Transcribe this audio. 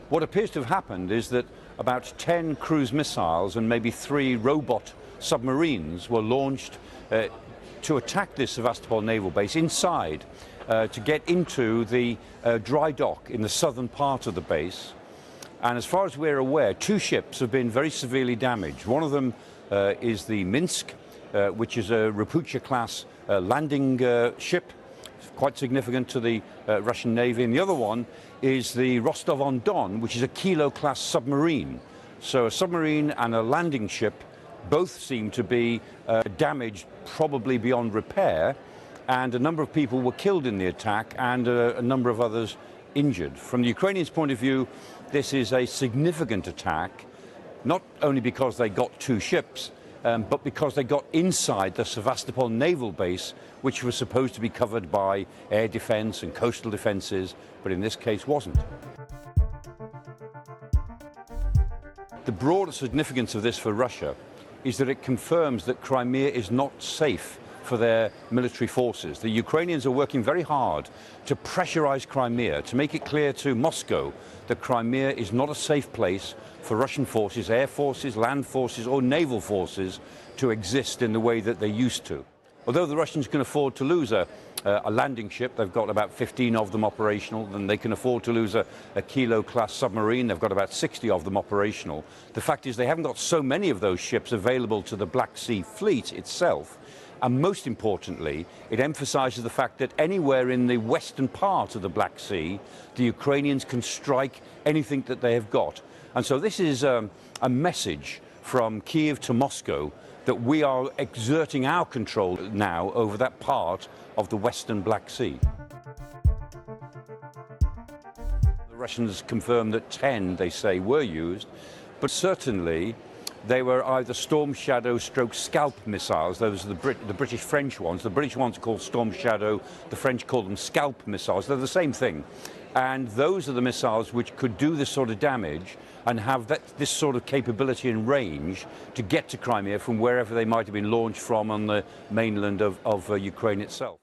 What appears to have happened is that about 10 cruise missiles and maybe 3 robot submarines were launched to attack this Sevastopol naval base inside, to get into the dry dock in the southern part of the base. And as far as we're aware, 2 ships have been very severely damaged. One of them is the Minsk, which is a Raputia-class landing ship, quite significant to the Russian Navy, and the other one is the Rostov-on-Don, which is a Kilo-class submarine. So a submarine and a landing ship both seem to be damaged, probably beyond repair, and a number of people were killed in the attack and a number of others injured. From the Ukrainians' point of view, this is a significant attack, not only because they got 2 ships, but because they got inside the Sevastopol naval base, which was supposed to be covered by air defense and coastal defenses, but in this case wasn't. The broader significance of this for Russia is that it confirms that Crimea is not safe for their military forces. The Ukrainians are working very hard to pressurize Crimea, to make it clear to Moscow that Crimea is not a safe place for Russian forces, air forces, land forces, or naval forces to exist in the way that they used to. Although the Russians can afford to lose a landing ship, they've got about 15 of them operational, and they can afford to lose a Kilo-class submarine, they've got about 60 of them operational. The fact is they haven't got so many of those ships available to the Black Sea Fleet itself. And most importantly, it emphasizes the fact that anywhere in the western part of the Black Sea, the Ukrainians can strike anything that they have got. And so this is a message from Kiev to Moscow that we are exerting our control now over that part of the western Black Sea. The Russians confirm that 10, they say, were used, but certainly they were either Storm Shadow stroke Scalp missiles. Those are the British-French ones. The British ones are called Storm Shadow, the French call them Scalp missiles. They're the same thing. And those are the missiles which could do this sort of damage and have this sort of capability and range to get to Crimea from wherever they might have been launched from on the mainland of Ukraine itself.